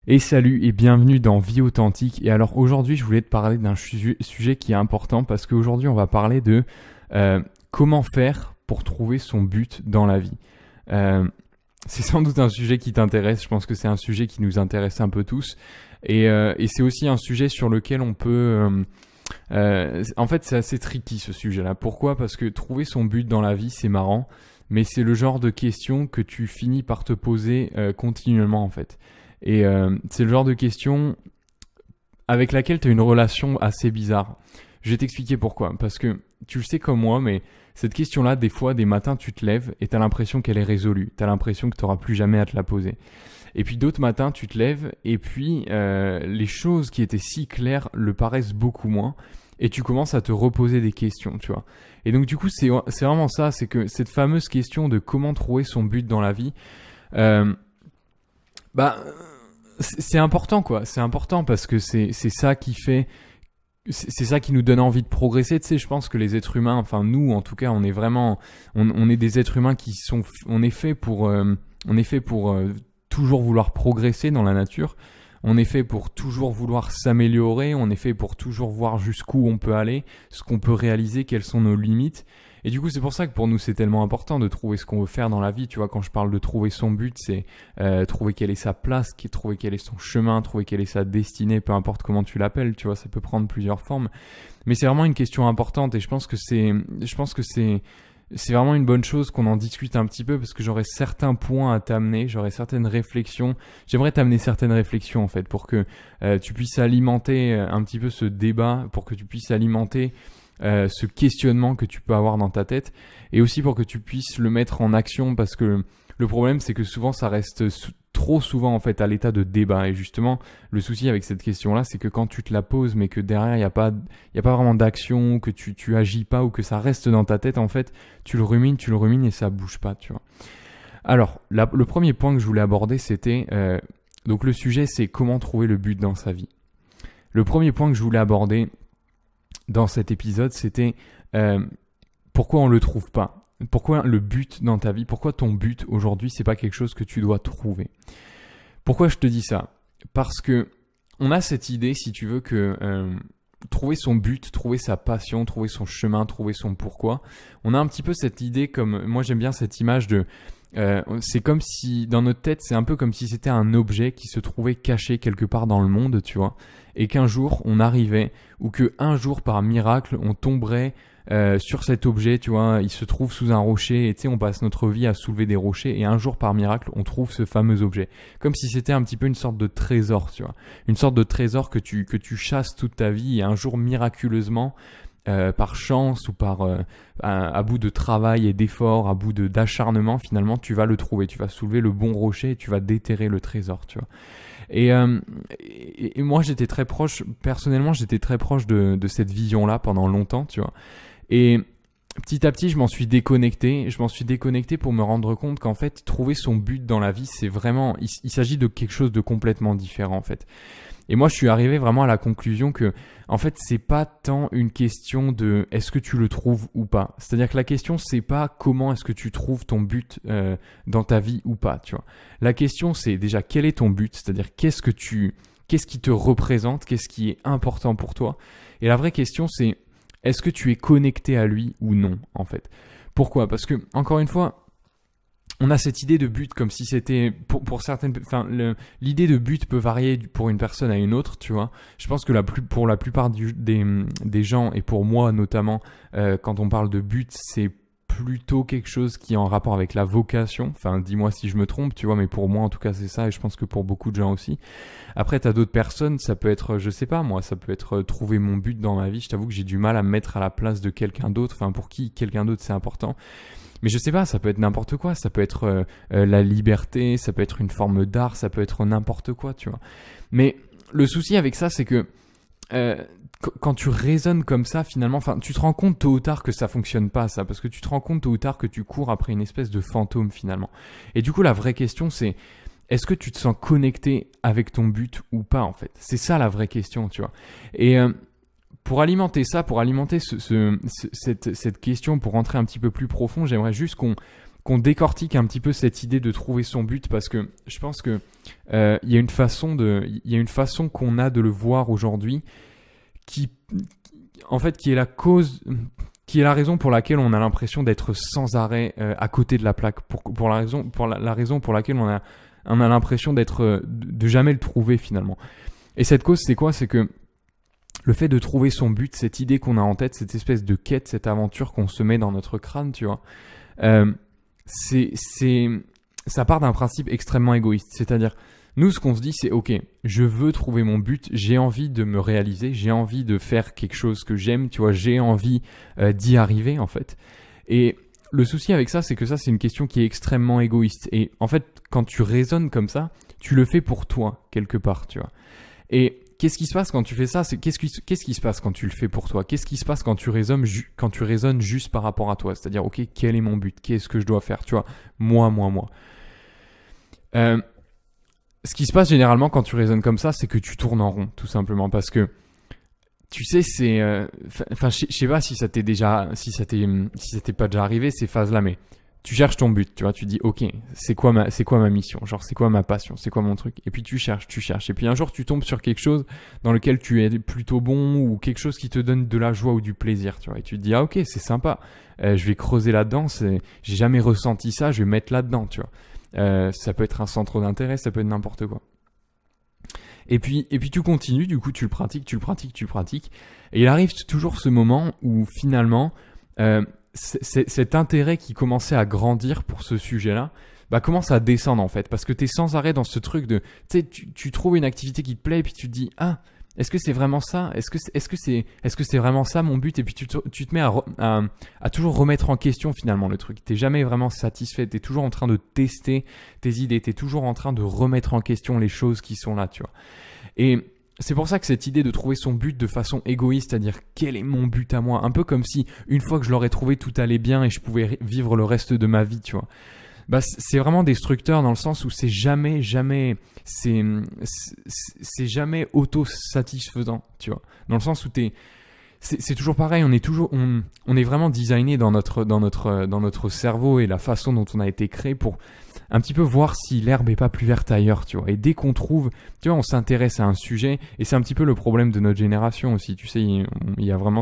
Et salut et bienvenue dans Vie Authentique. Et alors aujourd'hui, je voulais te parler d'un sujet qui est important parce qu'aujourd'hui, on va parler de comment faire pour trouver son but dans la vie. Euh, c'est sans doute un sujet qui t'intéresse. Je pense que c'est un sujet qui nous intéresse un peu tous. Et c'est aussi un sujet sur lequel on peut... en fait, c'est assez tricky ce sujet-là. Pourquoi ? Parce que trouver son but dans la vie, c'est marrant. Mais c'est le genre de question que tu finis par te poser continuellement en fait. Et c'est le genre de question avec laquelle tu as une relation assez bizarre. Je vais t'expliquer pourquoi. Parce que tu le sais comme moi, mais cette question-là, des fois, des matins, tu te lèves et tu as l'impression qu'elle est résolue. Tu as l'impression que tu n'auras plus jamais à te la poser. Et puis d'autres matins, tu te lèves et puis les choses qui étaient si claires le paraissent beaucoup moins. Et tu commences à te reposer des questions, tu vois. Et donc du coup, c'est vraiment ça, c'est que cette fameuse question de comment trouver son but dans la vie, euh, bah c'est important quoi. C'est important parce que c'est ça qui fait, c'est ça qui nous donne envie de progresser. Tu sais, je pense que les êtres humains, enfin nous en tout cas, on est vraiment, on est des êtres humains qui sont, on est fait pour toujours vouloir progresser dans la nature. On est fait pour toujours vouloir s'améliorer, on est fait pour toujours voir jusqu'où on peut aller, ce qu'on peut réaliser, quelles sont nos limites. Et du coup, c'est pour ça que pour nous, c'est tellement important de trouver ce qu'on veut faire dans la vie. Tu vois, quand je parle de trouver son but, c'est trouver quelle est sa place, trouver quel est son chemin, trouver quelle est sa destinée, peu importe comment tu l'appelles. Tu vois, ça peut prendre plusieurs formes. Mais c'est vraiment une question importante et je pense que c'est vraiment une bonne chose qu'on en discute un petit peu parce que j'aurais certains points à t'amener, j'aurais certaines réflexions. J'aimerais t'amener certaines réflexions en fait pour que tu puisses alimenter un petit peu ce débat, pour que tu puisses alimenter ce questionnement que tu peux avoir dans ta tête et aussi pour que tu puisses le mettre en action parce que le problème c'est que souvent ça reste trop souvent en fait à l'état de débat et justement le souci avec cette question là c'est que quand tu te la poses mais que derrière il y a pas vraiment d'action, que tu agis pas ou que ça reste dans ta tête en fait tu le rumines et ça bouge pas, tu vois. Alors le premier point que je voulais aborder c'était donc le sujet c'est comment trouver le but dans sa vie. Le premier point que je voulais aborder dans cet épisode, c'était pourquoi on le trouve pas. Pourquoi le but dans ta vie, pourquoi ton but aujourd'hui, c'est pas quelque chose que tu dois trouver. Pourquoi je te dis ça ? Parce que on a cette idée, si tu veux, que trouver son but, trouver sa passion, trouver son chemin, trouver son pourquoi, on a un petit peu cette idée comme, moi j'aime bien cette image de c'est comme si dans notre tête c'est un peu comme si c'était un objet qui se trouvait caché quelque part dans le monde, tu vois, et qu'un jour on arrivait ou que un jour par miracle on tomberait sur cet objet, tu vois, il se trouve sous un rocher et tu sais on passe notre vie à soulever des rochers et un jour par miracle on trouve ce fameux objet, comme si c'était un petit peu une sorte de trésor, tu vois, une sorte de trésor que tu chasses toute ta vie et un jour miraculeusement par chance ou par à bout de travail et d'effort, à bout d'acharnement, finalement tu vas le trouver, tu vas soulever le bon rocher et tu vas déterrer le trésor, tu vois. Et moi j'étais très proche, personnellement j'étais très proche de cette vision-là pendant longtemps, tu vois. Et petit à petit je m'en suis déconnecté pour me rendre compte qu'en fait trouver son but dans la vie c'est vraiment, il s'agit de quelque chose de complètement différent en fait. Et moi, je suis arrivé vraiment à la conclusion que, en fait, c'est pas tant une question de est-ce que tu le trouves ou pas. C'est-à-dire que la question, c'est pas comment est-ce que tu trouves ton but dans ta vie ou pas, tu vois. La question, c'est déjà quel est ton but, c'est-à-dire qu'est-ce qui te représente, qu'est-ce qui est important pour toi. Et la vraie question, c'est est-ce que tu es connecté à lui ou non, en fait. Pourquoi ? Parce que, encore une fois, on a cette idée de but comme si c'était pour certaines, enfin l'idée de but peut varier pour une personne à une autre, tu vois. Je pense que pour la plupart des gens et pour moi notamment, quand on parle de but, c'est plutôt quelque chose qui est en rapport avec la vocation. Enfin, dis-moi si je me trompe, tu vois, mais pour moi en tout cas c'est ça et je pense que pour beaucoup de gens aussi. Après, t'as d'autres personnes, ça peut être, je sais pas moi, ça peut être trouver mon but dans ma vie. Je t'avoue que j'ai du mal à me mettre à la place de quelqu'un d'autre. Enfin, pour qui quelqu'un d'autre c'est important. Mais je sais pas, ça peut être n'importe quoi, ça peut être la liberté, ça peut être une forme d'art, ça peut être n'importe quoi, tu vois. Mais le souci avec ça, c'est que quand tu raisonnes comme ça, finalement, enfin, tu te rends compte tôt ou tard que ça fonctionne pas, ça, parce que tu te rends compte tôt ou tard que tu cours après une espèce de fantôme, finalement. Et du coup, la vraie question, c'est est-ce que tu te sens connecté avec ton but ou pas, en fait ? C'est ça la vraie question, tu vois. Et pour alimenter ça, pour alimenter cette question, pour rentrer un petit peu plus profond, j'aimerais juste qu'on décortique un petit peu cette idée de trouver son but, parce que je pense que il y a une façon qu'on a de le voir aujourd'hui qui est la cause, qui est la raison pour laquelle on a l'impression d'être sans arrêt à côté de la plaque, pour la raison pour laquelle on a l'impression de jamais le trouver finalement. Et cette cause, c'est quoi? C'est que le fait de trouver son but, cette idée qu'on a en tête, cette espèce de quête, cette aventure qu'on se met dans notre crâne, tu vois, ça part d'un principe extrêmement égoïste. C'est-à-dire, nous, ce qu'on se dit, c'est ok, je veux trouver mon but, j'ai envie de me réaliser, j'ai envie de faire quelque chose que j'aime, tu vois, j'ai envie d'y arriver en fait. Et le souci avec ça, c'est que ça, c'est une question qui est extrêmement égoïste. Et en fait, quand tu raisonnes comme ça, tu le fais pour toi quelque part, tu vois. Et qu'est-ce qui se passe quand tu fais ça? Qu'est-ce qui se passe quand tu le fais pour toi? Qu'est-ce qui se passe quand tu raisonnes juste par rapport à toi? C'est-à-dire, ok, quel est mon but? Qu'est-ce que je dois faire? Tu vois, moi. Ce qui se passe généralement quand tu raisonnes comme ça, c'est que tu tournes en rond, tout simplement, parce que tu sais, c'est, je sais pas si ça t'est pas déjà arrivé ces phases-là, mais tu cherches ton but, tu vois, tu dis, ok, c'est quoi ma mission, genre c'est quoi ma passion, c'est quoi mon truc, et puis tu cherches, et puis un jour tu tombes sur quelque chose dans lequel tu es plutôt bon, ou quelque chose qui te donne de la joie ou du plaisir, tu vois, et tu te dis, ah ok, c'est sympa, je vais creuser là-dedans, j'ai jamais ressenti ça, je vais mettre là-dedans, tu vois. Ça peut être un centre d'intérêt, ça peut être n'importe quoi. Et puis tu continues, du coup tu le pratiques, et il arrive toujours ce moment où finalement cet intérêt qui commençait à grandir pour ce sujet-là, commence à descendre en fait, parce que tu es sans arrêt dans ce truc de, tu sais, tu trouves une activité qui te plaît, et puis tu te dis, ah, est-ce que c'est vraiment ça? Est-ce que c'est vraiment ça mon but? Et puis tu te mets à toujours remettre en question finalement le truc. T'es jamais vraiment satisfait. T'es toujours en train de tester tes idées. T'es toujours en train de remettre en question les choses qui sont là, tu vois. Et c'est pour ça que cette idée de trouver son but de façon égoïste, c'est-à-dire quel est mon but à moi, un peu comme si une fois que je l'aurais trouvé, tout allait bien et je pouvais vivre le reste de ma vie, tu vois. C'est vraiment destructeur dans le sens où c'est jamais auto-satisfaisant, tu vois. Dans le sens où c'est toujours pareil, on est vraiment designé dans notre cerveau et la façon dont on a été créé pour un petit peu voir si l'herbe est pas plus verte ailleurs, tu vois. Et dès qu'on trouve, tu vois, on s'intéresse à un sujet, et c'est un petit peu le problème de notre génération aussi, tu sais, il y a vraiment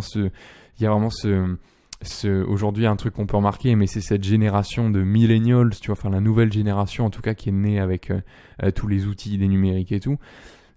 aujourd'hui un truc qu'on peut remarquer, mais c'est cette génération de millennials, tu vois, enfin la nouvelle génération en tout cas qui est née avec tous les outils des numériques et tout.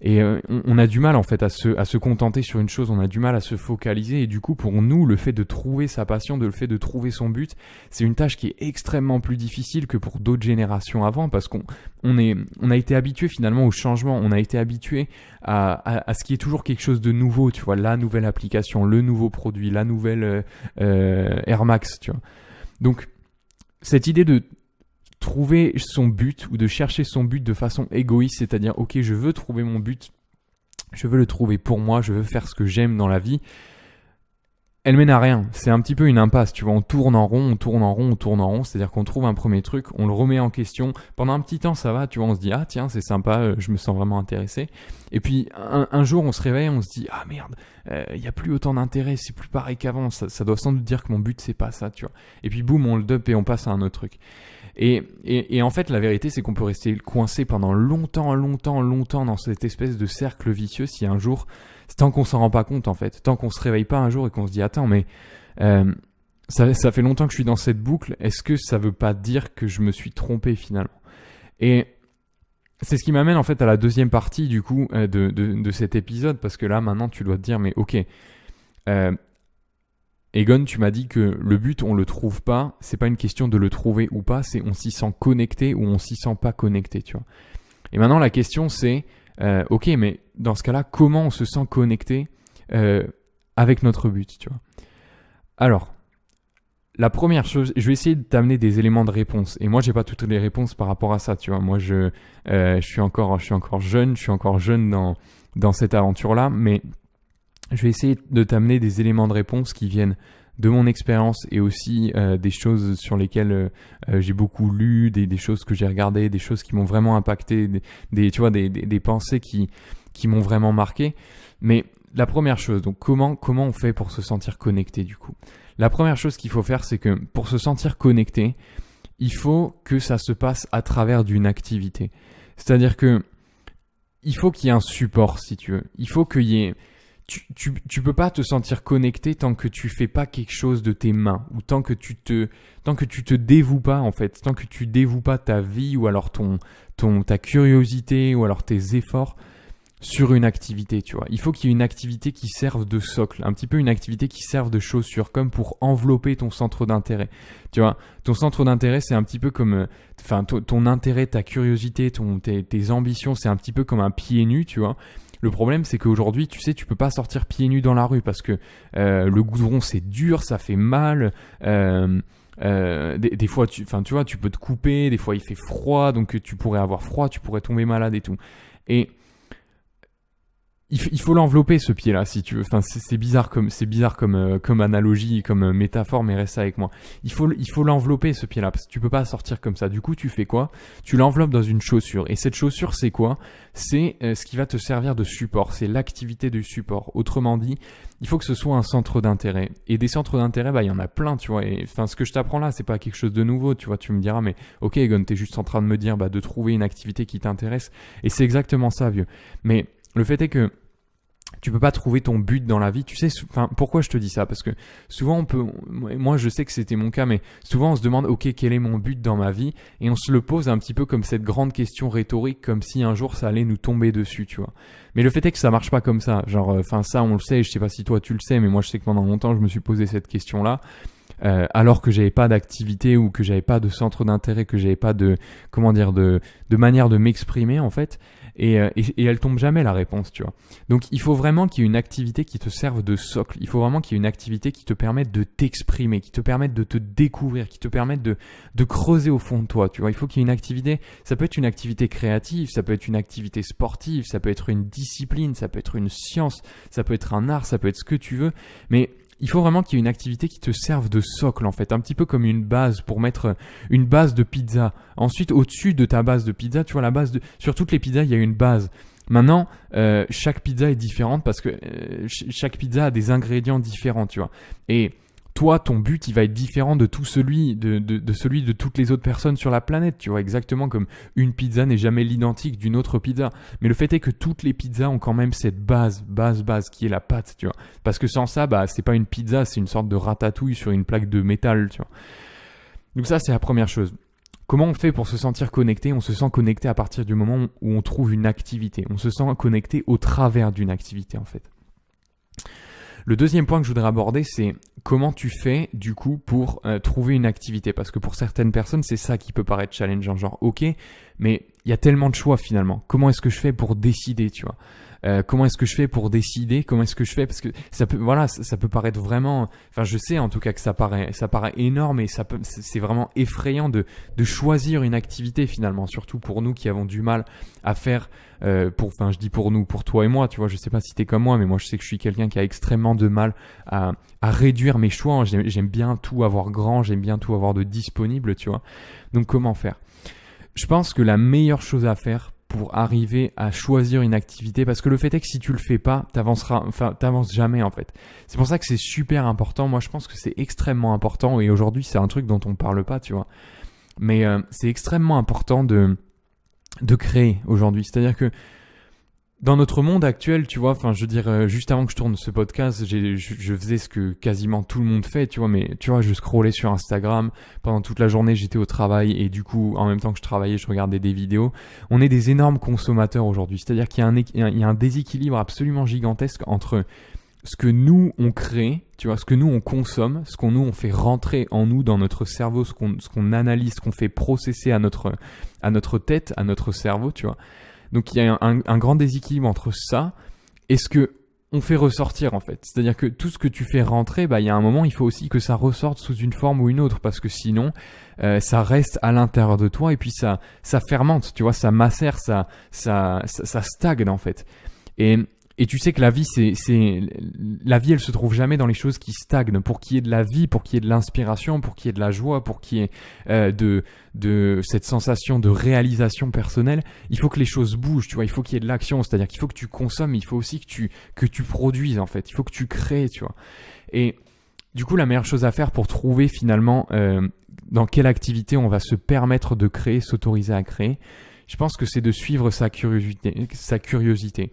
Et on a du mal en fait à se contenter sur une chose, on a du mal à se focaliser, et du coup pour nous le fait de trouver sa passion, le fait de trouver son but, c'est une tâche qui est extrêmement plus difficile que pour d'autres générations avant, parce qu'on a été habitué finalement au changement, on a été habitué à ce qui est toujours quelque chose de nouveau, tu vois, la nouvelle application, le nouveau produit, la nouvelle Air Max, tu vois. Donc cette idée de trouver son but ou de chercher son but de façon égoïste, c'est-à-dire ok, je veux trouver mon but, je veux le trouver pour moi, je veux faire ce que j'aime dans la vie, elle mène à rien. C'est un petit peu une impasse, tu vois, on tourne en rond, c'est-à-dire qu'on trouve un premier truc, on le remet en question, pendant un petit temps ça va, tu vois, on se dit ah tiens c'est sympa, je me sens vraiment intéressé, et puis un jour on se réveille, on se dit ah merde, il n'y a plus autant d'intérêt, c'est plus pareil qu'avant, ça doit sans doute dire que mon but c'est pas ça, tu vois, et puis boum, on le dump et on passe à un autre truc. Et en fait, la vérité, c'est qu'on peut rester coincé pendant longtemps dans cette espèce de cercle vicieux si un jour, tant qu'on s'en rend pas compte en fait, tant qu'on se réveille pas un jour et qu'on se dit attends mais ça fait longtemps que je suis dans cette boucle, est-ce que ça veut pas dire que je me suis trompé finalement? Et c'est ce qui m'amène en fait à la deuxième partie du coup de cet épisode, parce que là maintenant tu dois te dire mais ok, Egon, tu m'as dit que le but, on le trouve pas, c'est pas une question de le trouver ou pas, c'est on s'y sent connecté ou on s'y sent pas connecté, tu vois. Et maintenant, la question c'est, ok, mais dans ce cas-là, comment on se sent connecté avec notre but, tu vois. Alors, la première chose, je vais essayer de t'amener des éléments de réponse. Et moi, j'ai pas toutes les réponses par rapport à ça, tu vois. Moi, je suis encore jeune dans cette aventure-là, mais je vais essayer de t'amener des éléments de réponse qui viennent de mon expérience et aussi des choses sur lesquelles j'ai beaucoup lu, des choses que j'ai regardées, des choses qui m'ont vraiment impacté, des pensées qui m'ont vraiment marqué. Mais la première chose, donc comment on fait pour se sentir connecté du coup? La première chose qu'il faut faire, c'est que pour se sentir connecté, il faut que ça se passe à travers d'une activité. C'est-à-dire que il faut qu'il y ait un support, si tu veux. Il faut qu'il y ait... Tu peux pas te sentir connecté tant que tu fais pas quelque chose de tes mains, ou tant que tu te dévoues pas, en fait, tant que tu dévoues pas ta vie, ou alors ta curiosité, ou alors tes efforts sur une activité, tu vois. Il faut qu'il y ait une activité qui serve de socle, un petit peu une activité qui serve de chaussure, comme pour envelopper ton centre d'intérêt. Tu vois, ton centre d'intérêt, c'est un petit peu comme, ton intérêt, ta curiosité, tes ambitions, c'est un petit peu comme un pied nu, tu vois. Le problème, c'est qu'aujourd'hui, tu sais, tu peux pas sortir pieds nus dans la rue parce que le goudron, c'est dur, ça fait mal. Des fois, tu vois, tu peux te couper. Des fois, il fait froid, donc tu pourrais avoir froid, tu pourrais tomber malade et tout. Et il faut l'envelopper, ce pied-là, si tu veux. Enfin, c'est bizarre comme analogie, comme métaphore, mais reste avec moi. Il faut l'envelopper, ce pied-là, parce que tu peux pas sortir comme ça. Du coup, tu fais quoi? Tu l'enveloppes dans une chaussure. Et cette chaussure, c'est quoi? C'est ce qui va te servir de support. C'est l'activité du support. Autrement dit, il faut que ce soit un centre d'intérêt. Et des centres d'intérêt, il y en a plein, tu vois. Et enfin, ce que je t'apprends là, c'est pas quelque chose de nouveau, tu vois. Tu me diras, mais ok, Egon, t'es juste en train de me dire de trouver une activité qui t'intéresse. Et c'est exactement ça, vieux. Mais le fait est que tu peux pas trouver ton but dans la vie. Tu sais, pourquoi je te dis ça? Parce que souvent moi je sais que c'était mon cas, mais souvent on se demande, ok, quel est mon but dans ma vie? Et on se le pose un petit peu comme cette grande question rhétorique, comme si un jour ça allait nous tomber dessus, tu vois. Mais le fait est que ça marche pas comme ça. Genre, ça on le sait, je sais pas si toi tu le sais, mais moi je sais que pendant longtemps je me suis posé cette question-là. Alors que j'avais pas d'activité ou que j'avais pas de centre d'intérêt, que j'avais pas de manière de m'exprimer en fait, et elle tombe jamais la réponse, tu vois. Donc il faut vraiment qu'il y ait une activité qui te serve de socle. Il faut vraiment qu'il y ait une activité qui te permette de t'exprimer, qui te permette de te découvrir, qui te permette de creuser au fond de toi, tu vois. Il faut qu'il y ait une activité. Ça peut être une activité créative, ça peut être une activité sportive, ça peut être une discipline, ça peut être une science, ça peut être un art, ça peut être ce que tu veux, mais il faut vraiment qu'il y ait une activité qui te serve de socle en fait, un petit peu comme une base pour mettre une base de pizza. Ensuite, au-dessus de ta base de pizza, tu vois sur toutes les pizzas, il y a une base. Maintenant, chaque pizza est différente parce que chaque pizza a des ingrédients différents, tu vois. Et toi, ton but, il va être différent de celui de toutes les autres personnes sur la planète, tu vois, exactement comme une pizza n'est jamais l'identique d'une autre pizza. Mais le fait est que toutes les pizzas ont quand même cette base qui est la pâte, tu vois. Parce que sans ça, c'est pas une pizza, c'est une sorte de ratatouille sur une plaque de métal, tu vois. Donc ça, c'est la première chose. Comment on fait pour se sentir connecté? On se sent connecté à partir du moment où on trouve une activité. On se sent connecté au travers d'une activité, en fait. Le deuxième point que je voudrais aborder, c'est comment tu fais du coup pour trouver une activité. Parce que pour certaines personnes, c'est ça qui peut paraître challengeant. Genre, ok, mais il y a tellement de choix finalement. Comment est-ce que je fais pour décider, tu vois? Comment est-ce que je fais pour décider? Comment est-ce que je fais? Parce que ça peut paraître vraiment, enfin je sais en tout cas que ça paraît énorme et c'est vraiment effrayant de choisir une activité finalement, surtout pour nous qui avons du mal à faire, je dis pour nous, pour toi et moi, tu vois, je sais pas si t'es comme moi, mais moi je sais que je suis quelqu'un qui a extrêmement de mal à réduire mes choix. J'aime bien tout avoir grand, j'aime bien tout avoir de disponible, tu vois. Donc comment faire? Je pense que la meilleure chose à faire pour arriver à choisir une activité, parce que le fait est que si tu le fais pas, t'avances jamais en fait. C'est pour ça que c'est super important. Moi, je pense que c'est extrêmement important et aujourd'hui, c'est un truc dont on parle pas, tu vois. Mais c'est extrêmement important de créer aujourd'hui. C'est-à-dire que dans notre monde actuel, tu vois, juste avant que je tourne ce podcast, je faisais ce que quasiment tout le monde fait, tu vois, mais tu vois, je scrollais sur Instagram pendant toute la journée, j'étais au travail et du coup, en même temps que je travaillais, je regardais des vidéos. On est des énormes consommateurs aujourd'hui, c'est-à-dire qu'il y a un déséquilibre absolument gigantesque entre ce que nous on crée, tu vois, ce que nous on consomme, ce qu'on nous on fait rentrer en nous dans notre cerveau, ce qu'on analyse, ce qu'on fait processer à notre tête, à notre cerveau, tu vois. Donc il y a un grand déséquilibre entre ça et ce que on fait ressortir en fait. C'est-à-dire que tout ce que tu fais rentrer, il y a un moment, il faut aussi que ça ressorte sous une forme ou une autre parce que sinon, ça reste à l'intérieur de toi et puis ça fermente, tu vois, ça macère, ça stagne en fait. Et tu sais que la vie, la vie, elle se trouve jamais dans les choses qui stagnent. Pour qu'il y ait de la vie, pour qu'il y ait de l'inspiration, pour qu'il y ait de la joie, pour qu'il y ait de cette sensation de réalisation personnelle, il faut que les choses bougent, tu vois. Il faut qu'il y ait de l'action, c'est-à-dire qu'il faut que tu consommes, mais il faut aussi que tu produises en fait. Il faut que tu crées, tu vois. Et Du coup, la meilleure chose à faire pour trouver finalement dans quelle activité on va se permettre de créer, s'autoriser à créer, je pense que c'est de suivre sa curiosité.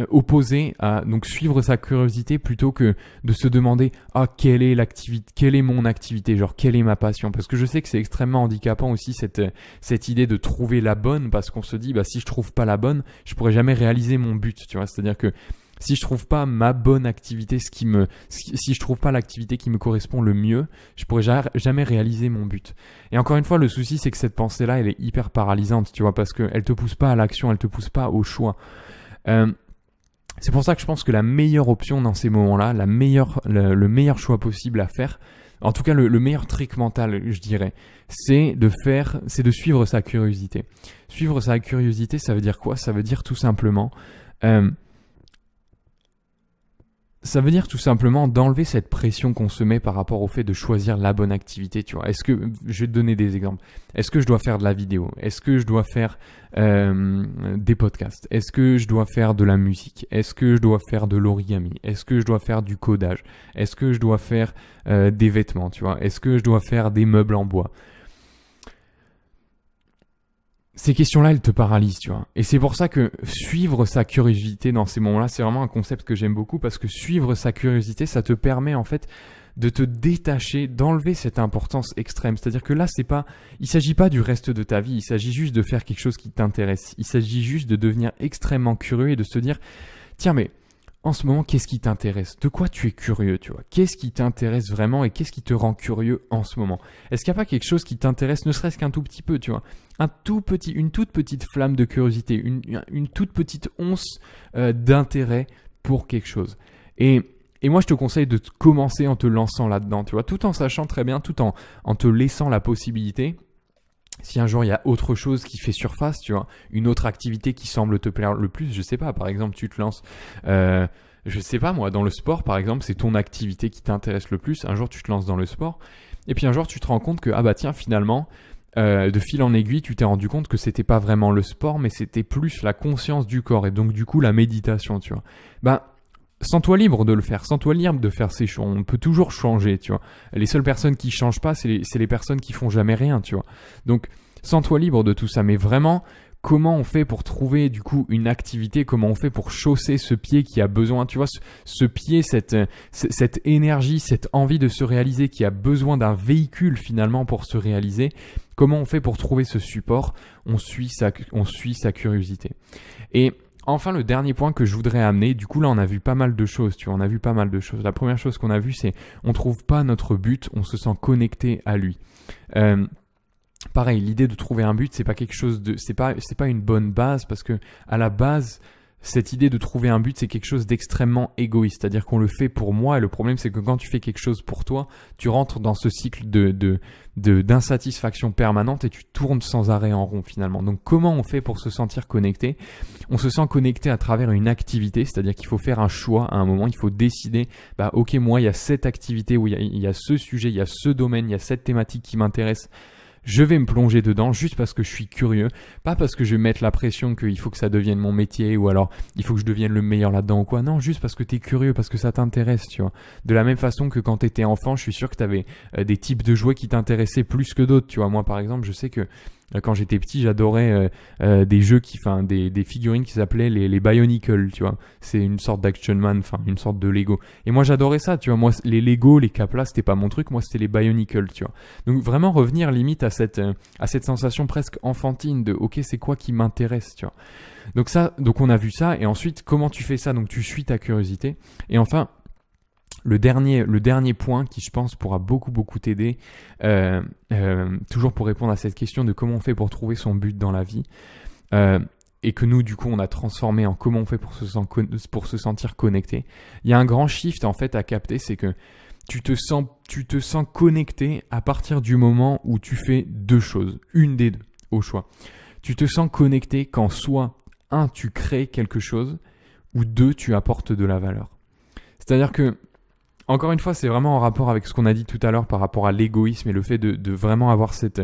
Opposé à donc suivre sa curiosité plutôt que de se demander quelle est mon activité, genre quelle est ma passion, parce que je sais que c'est extrêmement handicapant aussi cette idée de trouver la bonne, parce qu'on se dit si je trouve pas la bonne, je pourrais jamais réaliser mon but, tu vois, c'est-à-dire que si je trouve pas ma bonne activité, si je trouve pas l'activité qui me correspond le mieux, je pourrais jamais réaliser mon but. Et encore une fois, le souci, c'est que cette pensée-là, elle est hyper paralysante, tu vois, parce qu'elle te pousse pas à l'action, elle te pousse pas au choix. C'est pour ça que je pense que la meilleure option dans ces moments-là, le meilleur choix possible à faire, en tout cas le meilleur trick mental, je dirais, c'est de suivre sa curiosité. Suivre sa curiosité, ça veut dire quoi? Ça veut dire tout simplement d'enlever cette pression qu'on se met par rapport au fait de choisir la bonne activité, tu vois. Je vais te donner des exemples. Est-ce que je dois faire de la vidéo? Est-ce que je dois faire des podcasts? Est-ce que je dois faire de la musique? Est-ce que je dois faire de l'origami? Est-ce que je dois faire du codage? Est-ce que je dois faire des vêtements, tu vois? Est-ce que je dois faire des meubles en bois? Ces questions-là, elles te paralysent, tu vois. Et c'est pour ça que suivre sa curiosité dans ces moments-là, c'est vraiment un concept que j'aime beaucoup, parce que suivre sa curiosité, ça te permet en fait de te détacher, d'enlever cette importance extrême. C'est-à-dire que là, il s'agit pas du reste de ta vie, il s'agit juste de faire quelque chose qui t'intéresse. Il s'agit juste de devenir extrêmement curieux et de se dire, tiens, mais en ce moment, qu'est-ce qui t'intéresse? De quoi tu es curieux, tu vois? Qu'est-ce qui t'intéresse vraiment et qu'est-ce qui te rend curieux en ce moment? Est-ce qu'il n'y a pas quelque chose qui t'intéresse, ne serait-ce qu'un tout petit peu, tu vois? Une toute petite flamme de curiosité, une toute petite once d'intérêt pour quelque chose. Et moi, je te conseille de commencer en te lançant là-dedans, tu vois, tout en sachant très bien, tout en te laissant la possibilité. Si un jour il y a autre chose qui fait surface, tu vois, une autre activité qui semble te plaire le plus, je sais pas, par exemple, tu te lances, je sais pas moi, dans le sport par exemple, c'est ton activité qui t'intéresse le plus. Un jour tu te lances dans le sport, et puis un jour tu te rends compte que tiens, finalement, de fil en aiguille, tu t'es rendu compte que c'était pas vraiment le sport, mais c'était plus la conscience du corps et donc du coup la méditation, tu vois. Sens-toi libre de le faire, sens-toi libre de faire ces choix. On peut toujours changer, tu vois. Les seules personnes qui changent pas, c'est les personnes qui font jamais rien, tu vois. Donc, sens-toi libre de tout ça. Mais vraiment, comment on fait pour trouver du coup une activité? Comment on fait pour chausser ce pied qui a besoin, tu vois, ce pied, cette énergie, cette envie de se réaliser, qui a besoin d'un véhicule finalement pour se réaliser? Comment on fait pour trouver ce support? On suit sa curiosité. Et enfin, le dernier point que je voudrais amener, du coup là on a vu pas mal de choses, tu vois, on a vu pas mal de choses. La première chose qu'on a vue, c'est on trouve pas notre but, on se sent connecté à lui. Pareil, l'idée de trouver un but, c'est pas quelque chose c'est pas une bonne base, parce que à la base, cette idée de trouver un but, c'est quelque chose d'extrêmement égoïste, c'est-à-dire qu'on le fait pour moi, et le problème c'est que quand tu fais quelque chose pour toi, tu rentres dans ce cycle d'insatisfaction permanente et tu tournes sans arrêt en rond finalement. Donc comment on fait pour se sentir connecté? On se sent connecté à travers une activité, c'est-à-dire qu'il faut faire un choix à un moment, il faut décider, ok, moi il y a cette activité, où il y a ce sujet, il y a ce domaine, il y a cette thématique qui m'intéresse. Je vais me plonger dedans juste parce que je suis curieux, pas parce que je vais mettre la pression qu'il faut que ça devienne mon métier ou alors il faut que je devienne le meilleur là-dedans ou quoi. Non, juste parce que tu es curieux, parce que ça t'intéresse, tu vois. De la même façon que quand tu étais enfant, je suis sûr que tu avais des types de jouets qui t'intéressaient plus que d'autres, tu vois. Moi, par exemple, je sais que quand j'étais petit, j'adorais des jeux des figurines qui s'appelaient les Bionicle, tu vois. C'est une sorte d'Action Man, une sorte de Lego. Et moi, j'adorais ça, tu vois. Moi, les Lego, les Capla, c'était pas mon truc. Moi, c'était les Bionicle, tu vois. Donc, vraiment revenir limite à cette sensation presque enfantine de, ok, c'est quoi qui m'intéresse, tu vois. Donc on a vu ça. Et ensuite, comment tu fais ça? Donc, tu suis ta curiosité. Et enfin, le dernier point qui, je pense, pourra beaucoup t'aider, toujours pour répondre à cette question de comment on fait pour trouver son but dans la vie, et que nous, du coup, on a transformé en comment on fait pour se sentir connecté. Il y a un grand shift, en fait, à capter, c'est que tu te sens connecté à partir du moment où tu fais deux choses, une des deux, au choix. Tu te sens connecté quand soit, un, tu crées quelque chose, ou deux, tu apportes de la valeur. C'est-à-dire que, encore une fois, c'est vraiment en rapport avec ce qu'on a dit tout à l'heure par rapport à l'égoïsme et le fait de vraiment avoir cette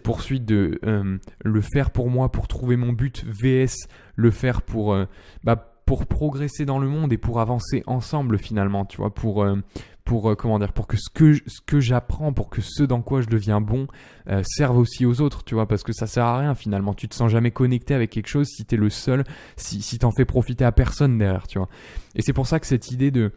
poursuite de le faire pour moi, pour trouver mon but, vs le faire pour progresser dans le monde et pour avancer ensemble finalement, tu vois, pour pour que ce que j'apprends, pour que ce dans quoi je deviens bon serve aussi aux autres, tu vois, parce que ça sert à rien finalement. Tu te sens jamais connecté avec quelque chose si t'es le seul, si t'en fais profiter à personne derrière, tu vois. Et c'est pour ça que cette idée de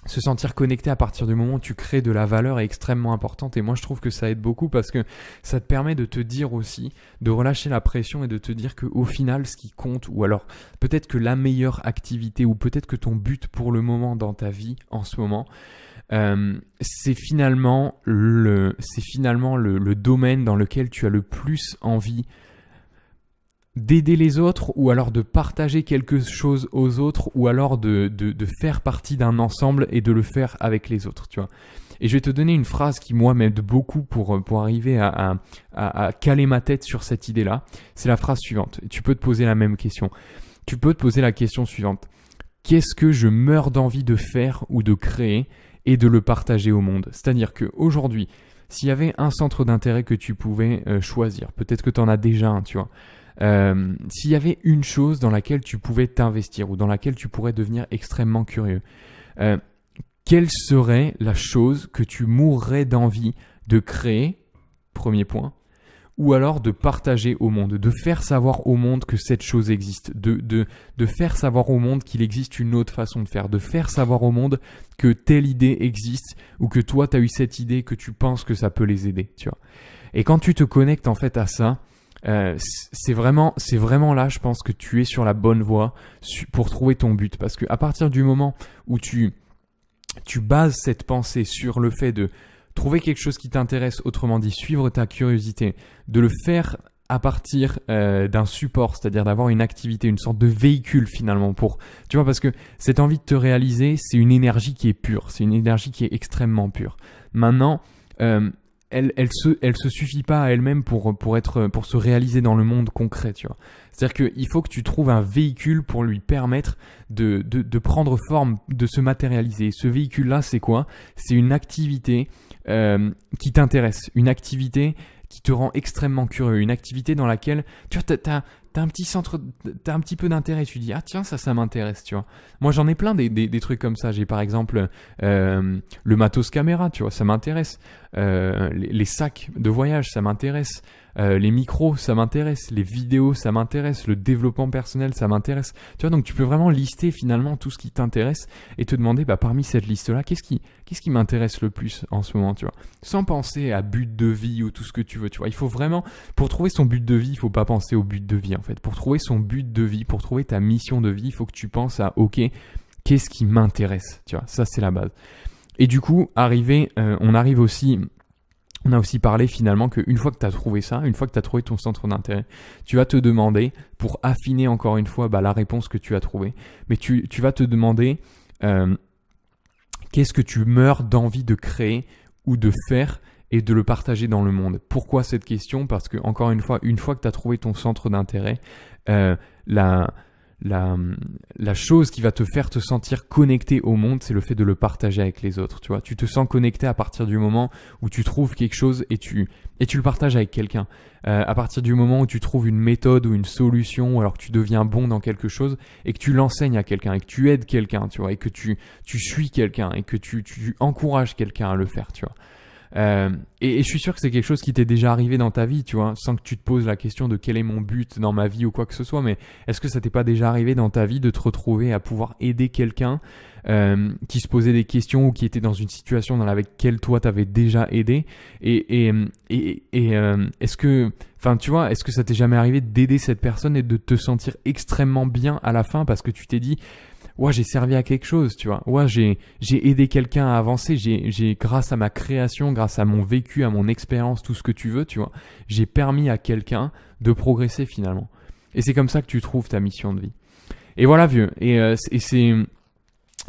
se sentir connecté à partir du moment où tu crées de la valeur est extrêmement importante, et moi je trouve que ça aide beaucoup parce que ça te permet de te dire aussi, de relâcher la pression et de te dire que au final ce qui compte, ou alors peut-être que la meilleure activité, ou peut-être que ton but pour le moment dans ta vie en ce moment, c'est finalement le domaine dans lequel tu as le plus envie d'aider les autres, ou alors de partager quelque chose aux autres, ou alors de faire partie d'un ensemble et de le faire avec les autres, tu vois. Et je vais te donner une phrase qui, moi, m'aide beaucoup pour arriver à caler ma tête sur cette idée-là. C'est la phrase suivante. Tu peux te poser la même question. Tu peux te poser la question suivante. Qu'est-ce que je meurs d'envie de faire ou de créer et de le partager au monde? C'est-à-dire qu'aujourd'hui, s'il y avait un centre d'intérêt que tu pouvais choisir, peut-être que tu en as déjà un, tu vois. S'il y avait une chose dans laquelle tu pouvais t'investir ou dans laquelle tu pourrais devenir extrêmement curieux, quelle serait la chose que tu mourrais d'envie de créer, premier point, ou alors de partager au monde, de faire savoir au monde que cette chose existe, de faire savoir au monde qu'il existe une autre façon de faire, de faire savoir au monde que telle idée existe, ou que toi tu as eu cette idée, que tu penses que ça peut les aider, tu vois. Et quand tu te connectes en fait à ça, c'est vraiment là, je pense que tu es sur la bonne voie pour trouver ton but, parce que à partir du moment où tu bases cette pensée sur le fait de trouver quelque chose qui t'intéresse, autrement dit suivre ta curiosité, de le faire à partir d'un support, c'est-à-dire d'avoir une activité, une sorte de véhicule finalement pour, tu vois, parce que cette envie de te réaliser, c'est une énergie qui est pure, c'est une énergie qui est extrêmement pure. Maintenant, elle se suffit pas à elle-même pour se réaliser dans le monde concret, tu vois. C'est-à-dire qu'il faut que tu trouves un véhicule pour lui permettre de prendre forme, de se matérialiser. Ce véhicule-là, c'est quoi? C'est une activité qui t'intéresse, une activité qui te rend extrêmement curieux, une activité dans laquelle tu vois, t'as un petit centre, t'as un petit peu d'intérêt, tu dis ah tiens ça m'intéresse, tu vois. Moi j'en ai plein des trucs comme ça. J'ai par exemple le matos caméra, tu vois, ça m'intéresse. Les sacs de voyage, ça m'intéresse. Les micros, ça m'intéresse. Les vidéos, ça m'intéresse. Le développement personnel, ça m'intéresse. Tu vois, donc tu peux vraiment lister finalement tout ce qui t'intéresse et te demander parmi cette liste-là, qu'est-ce qui m'intéresse le plus en ce moment, tu vois. Sans penser à but de vie ou tout ce que tu veux, tu vois. Il faut vraiment, pour trouver son but de vie, il faut pas penser au but de vie en fait. Pour trouver son but de vie, pour trouver ta mission de vie, il faut que tu penses à ok, qu'est-ce qui m'intéresse, tu vois. Ça c'est la base. Et du coup, on a aussi parlé finalement qu'une fois que tu as trouvé ça, une fois que tu as trouvé ton centre d'intérêt, tu vas te demander, pour affiner encore une fois la réponse que tu as trouvée, mais tu vas te demander qu'est-ce que tu meurs d'envie de créer ou de faire et de le partager dans le monde. Pourquoi cette question? Parce que encore une fois que tu as trouvé ton centre d'intérêt, la chose qui va te faire te sentir connecté au monde, c'est le fait de le partager avec les autres, tu vois. Tu te sens connecté à partir du moment où tu trouves quelque chose et tu le partages avec quelqu'un. À partir du moment où tu trouves une méthode ou une solution, ou alors que tu deviens bon dans quelque chose et que tu l'enseignes à quelqu'un et que tu aides quelqu'un, tu vois, et que tu suis quelqu'un et que tu encourages quelqu'un à le faire, tu vois. Et je suis sûr que c'est quelque chose qui t'est déjà arrivé dans ta vie, tu vois, sans que tu te poses la question de quel est mon but dans ma vie ou quoi que ce soit, mais est-ce que ça t'est pas déjà arrivé dans ta vie de te retrouver à pouvoir aider quelqu'un qui se posait des questions ou qui était dans une situation dans laquelle toi t'avais déjà aidé est-ce que, enfin tu vois, est-ce que ça t'est jamais arrivé d'aider cette personne et de te sentir extrêmement bien à la fin parce que tu t'es dit ouais, j'ai servi à quelque chose, tu vois. Ouais, j'ai aidé quelqu'un à avancer. J'ai grâce à ma création, grâce à mon vécu, à mon expérience, tout ce que tu veux, tu vois, j'ai permis à quelqu'un de progresser finalement. Et c'est comme ça que tu trouves ta mission de vie. Et voilà, vieux. Et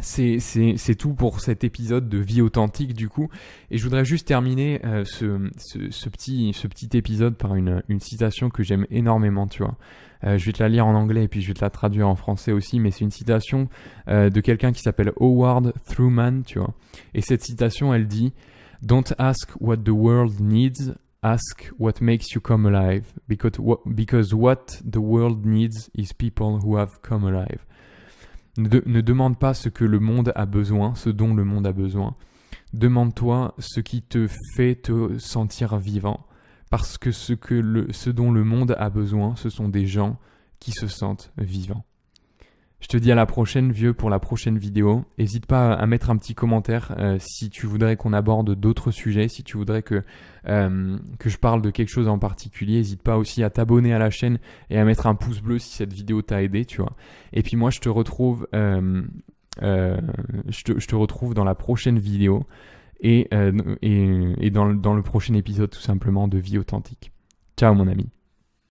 c'est tout pour cet épisode de Vie authentique du coup. Et je voudrais juste terminer ce petit épisode par une citation que j'aime énormément, tu vois. Je vais te la lire en anglais et puis je vais te la traduire en français aussi, mais c'est une citation de quelqu'un qui s'appelle Howard Thurman, tu vois. Et cette citation, elle dit « Don't ask what the world needs, ask what makes you come alive, because what the world needs is people who have come alive. » Ne demande pas ce que le monde a besoin, ce dont le monde a besoin. demande-toi ce qui te fait te sentir vivant. Parce que ce dont le monde a besoin, ce sont des gens qui se sentent vivants. Je te dis à la prochaine, vieux, pour la prochaine vidéo. N'hésite pas à mettre un petit commentaire si tu voudrais qu'on aborde d'autres sujets, si tu voudrais que je parle de quelque chose en particulier. N'hésite pas aussi à t'abonner à la chaîne et à mettre un pouce bleu si cette vidéo t'a aidé, tu vois. Et puis moi, je te retrouve dans la prochaine vidéo et dans le prochain épisode tout simplement de Vie Authentique. Ciao mon ami.